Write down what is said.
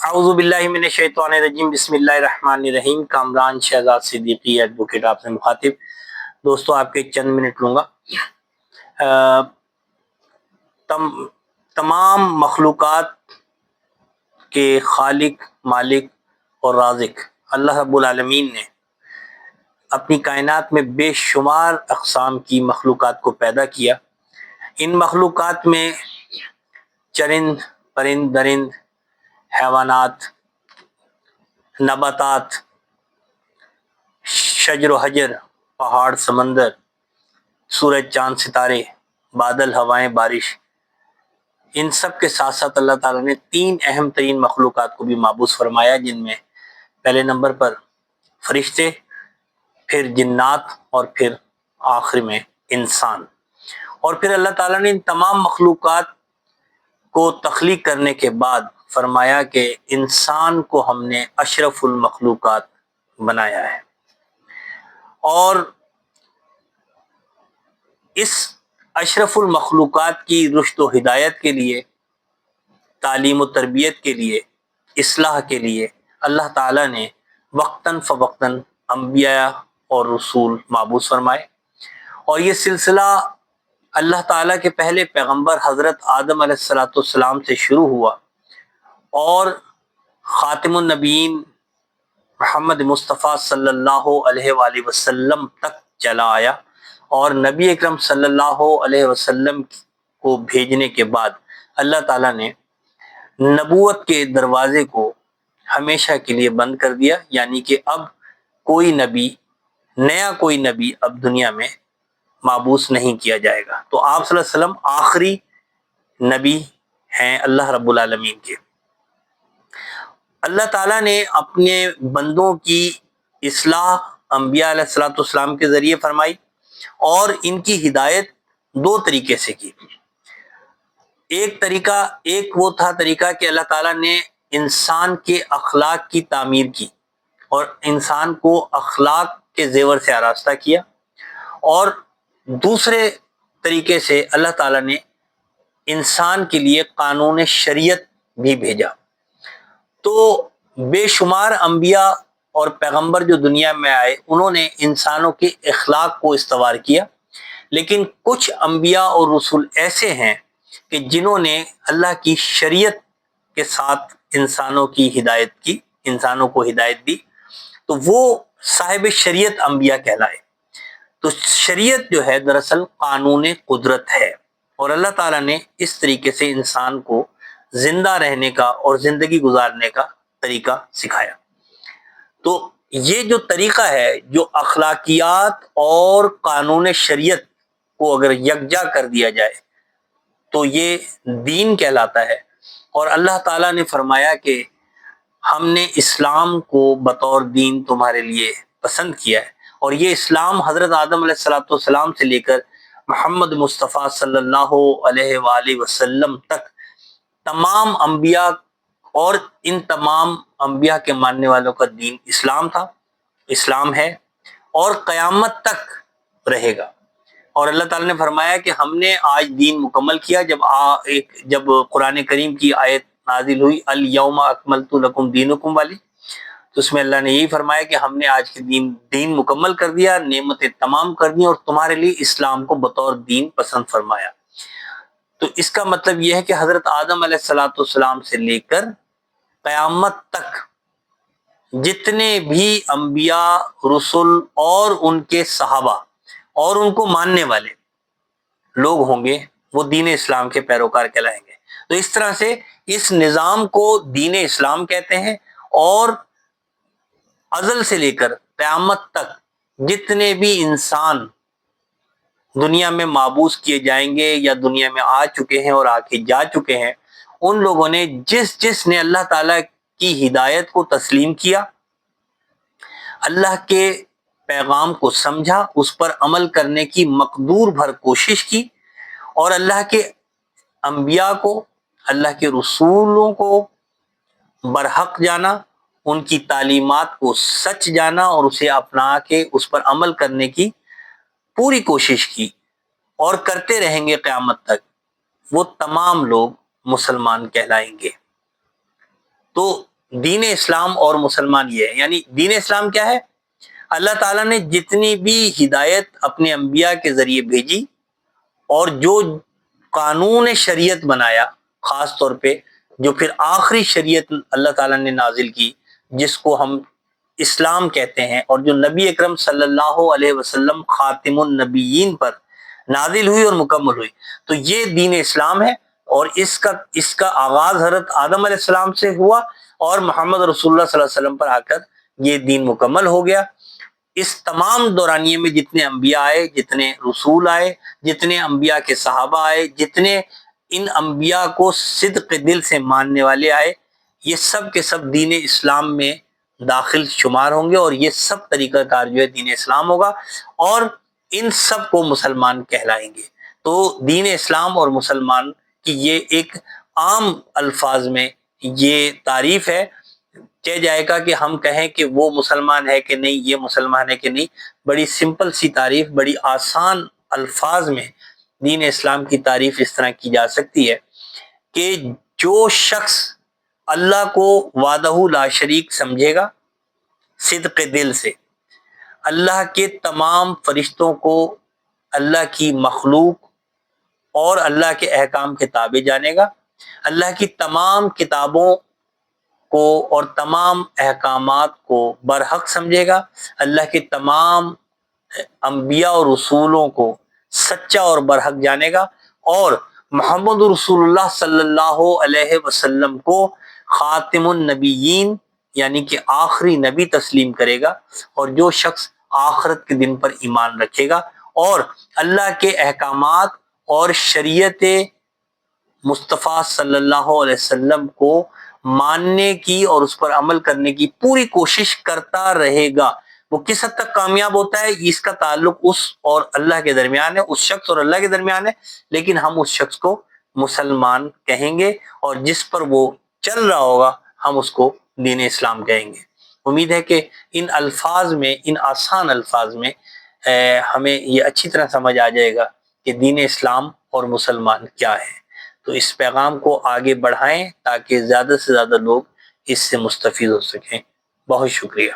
اعوذ باللہ من الشیطان الرجیم بسم اللہ الرحمن الرحیم۔ کامران شہزاد صدیقی ایڈوکیٹ آپ سے مخاطب۔ دوستو آپ کے چند منٹ لوں گا۔ تمام مخلوقات کے خالق، مالک اور رازق اللہ رب العالمین نے اپنی کائنات میں بے شمار اقسام کی مخلوقات کو پیدا کیا۔ ان مخلوقات میں چرند، پرند، درند، حیوانات، نباتات، شجر و حجر، پہاڑ، سمندر، سورج، چاند، ستارے، بادل، ہوائیں، بارش، ان سب کے ساتھ ساتھ اللہ تعالیٰ نے تین اہم ترین مخلوقات کو بھی مابوس فرمایا، جن میں پہلے نمبر پر فرشتے، پھر جنات اور پھر آخر میں انسان۔ اور پھر اللہ تعالیٰ نے ان تمام مخلوقات کو تخلیق کرنے کے بعد فرمایا کہ انسان کو ہم نے اشرف المخلوقات بنایا ہے، اور اس اشرف المخلوقات کی رشد و ہدایت کے لیے، تعلیم و تربیت کے لیے، اصلاح کے لیے اللہ تعالیٰ نے وقتاً فوقتاً انبیاء اور رسول مابعوث فرمائے۔ اور یہ سلسلہ اللہ تعالیٰ کے پہلے پیغمبر حضرت آدم علیہ السلام سے شروع ہوا اور خاتم النبیین محمد مصطفیٰ صلی اللہ علیہ وآلہ وسلم تک چلا آیا، اور نبی اکرم صلی اللہ علیہ وسلم کو بھیجنے کے بعد اللہ تعالیٰ نے نبوت کے دروازے کو ہمیشہ کے لیے بند کر دیا، یعنی کہ اب کوئی نبی اب دنیا میں مابعوث نہیں کیا جائے گا۔ تو آپ صلی اللہ علیہ وسلم آخری نبی ہیں اللہ رب العالمین کے۔ اللہ تعالیٰ نے اپنے بندوں کی اصلاح انبیاء علیہ السلام کے ذریعے فرمائی، اور ان کی ہدایت دو طریقے سے کی۔ ایک وہ تھا طریقہ کہ اللہ تعالیٰ نے انسان کے اخلاق کی تعمیر کی اور انسان کو اخلاق کے زیور سے آراستہ کیا، اور دوسرے طریقے سے اللہ تعالیٰ نے انسان کے لیے قانون شریعت بھی بھیجا۔ تو بے شمار انبیاء اور پیغمبر جو دنیا میں آئے، انہوں نے انسانوں کے اخلاق کو استوار کیا، لیکن کچھ انبیاء اور رسول ایسے ہیں کہ جنہوں نے اللہ کی شریعت کے ساتھ انسانوں کی ہدایت کی، انسانوں کو ہدایت دی، تو وہ صاحب شریعت انبیاء کہلائے۔ تو شریعت جو ہے دراصل قانون قدرت ہے، اور اللہ تعالیٰ نے اس طریقے سے انسان کو زندہ رہنے کا اور زندگی گزارنے کا طریقہ سکھایا۔ تو یہ جو طریقہ ہے، جو اخلاقیات اور قانون شریعت کو اگر یکجا کر دیا جائے تو یہ دین کہلاتا ہے۔ اور اللہ تعالیٰ نے فرمایا کہ ہم نے اسلام کو بطور دین تمہارے لیے پسند کیا ہے، اور یہ اسلام حضرت آدم علیہ السلام سے لے کر محمد مصطفیٰ صلی اللہ علیہ وآلہ وسلم تک تمام انبیاء اور ان تمام انبیاء کے ماننے والوں کا دین اسلام تھا، اسلام ہے، اور قیامت تک رہے گا۔ اور اللہ تعالیٰ نے فرمایا کہ ہم نے آج دین مکمل کیا۔ جب قرآن کریم کی آیت نازل ہوئی الیوم اکملت لکم دینکم والی، تو اس میں اللہ نے یہی فرمایا کہ ہم نے آج کے دین مکمل کر دیا، نعمتیں تمام کر دی، اور تمہارے لیے اسلام کو بطور دین پسند فرمایا۔ تو اس کا مطلب یہ ہے کہ حضرت آدم علیہ السلام سے لے کر قیامت تک جتنے بھی انبیاء، رسل اور ان کے صحابہ اور ان کو ماننے والے لوگ ہوں گے، وہ دین اسلام کے پیروکار کہلائیں گے۔ تو اس طرح سے اس نظام کو دین اسلام کہتے ہیں، اور ازل سے لے کر قیامت تک جتنے بھی انسان دنیا میں مابعوث کیے جائیں گے یا دنیا میں آ چکے ہیں اور آ کے جا چکے ہیں، ان لوگوں نے جس نے اللہ تعالیٰ کی ہدایت کو تسلیم کیا، اللہ کے پیغام کو سمجھا، اس پر عمل کرنے کی مقدور بھر کوشش کی، اور اللہ کے انبیاء کو، اللہ کے رسولوں کو برحق جانا، ان کی تعلیمات کو سچ جانا، اور اسے اپنا کے اس پر عمل کرنے کی پوری کوشش کی، اور کرتے رہیں گے قیامت تک، وہ تمام لوگ مسلمان کہلائیں گے۔ تو دین اسلام اور مسلمان یہ ہے. یعنی دین اسلام کیا ہے؟ اللہ تعالیٰ نے جتنی بھی ہدایت اپنے انبیاء کے ذریعے بھیجی اور جو قانون شریعت بنایا، خاص طور پہ جو پھر آخری شریعت اللہ تعالیٰ نے نازل کی جس کو ہم اسلام کہتے ہیں، اور جو نبی اکرم صلی اللہ علیہ وسلم خاتم النبیین پر نازل ہوئی اور مکمل ہوئی، تو یہ دین اسلام ہے. اور اس کا آغاز حضرت آدم علیہ السلام سے ہوا اور محمد رسول اللہ صلی اللہ علیہ وسلم پر آ کر یہ دین مکمل ہو گیا. اس تمام دورانیے میں جتنے انبیاء آئے، جتنے رسول آئے، جتنے انبیاء کے صحابہ آئے، جتنے ان انبیاء کو صدق دل سے ماننے والے آئے، یہ سب کے سب دین اسلام میں داخل شمار ہوں گے، اور یہ سب طریقہ کار جو ہے دین اسلام ہوگا، اور ان سب کو مسلمان کہلائیں گے. تو دین اسلام اور مسلمان کی یہ ایک عام الفاظ میں یہ تعریف ہے. کہہ جائے گا کہ ہم کہیں کہ وہ مسلمان ہے کہ نہیں، یہ مسلمان ہے کہ نہیں، بڑی سمپل سی تعریف، بڑی آسان الفاظ میں دین اسلام کی تعریف اس طرح کی جا سکتی ہے کہ جو شخص اللہ کو وحدہ لا شریک سمجھے گا صدق دل سے، اللہ کے تمام فرشتوں کو اللہ کی مخلوق اور اللہ کے احکام کے تابع جانے گا، اللہ کی تمام کتابوں کو اور تمام احکامات کو برحق سمجھے گا، اللہ کے تمام انبیاء اور رسولوں کو سچا اور برحق جانے گا، اور محمد رسول اللہ صلی اللہ علیہ وسلم کو خاتم النبیین یعنی کہ آخری نبی تسلیم کرے گا. اور جو شخص آخرت کے دن پر ایمان رکھے گا اور اللہ کے احکامات اور شریعت مصطفیٰ صلی اللہ علیہ وسلم کو ماننے کی اور اس پر عمل کرنے کی پوری کوشش کرتا رہے گا، وہ کس حد تک کامیاب ہوتا ہے اس کا تعلق اس اور اللہ کے درمیان ہے، اس شخص اور اللہ کے درمیان ہے، لیکن ہم اس شخص کو مسلمان کہیں گے، اور جس پر وہ چل رہا ہوگا ہم اس کو دین اسلام کہیں گے. امید ہے کہ ان الفاظ میں، ان آسان الفاظ میں ہمیں یہ اچھی طرح سمجھ آ جائے گا کہ دین اسلام اور مسلمان کیا ہے. تو اس پیغام کو آگے بڑھائیں تاکہ زیادہ سے زیادہ لوگ اس سے مستفید ہو سکیں. بہت شکریہ.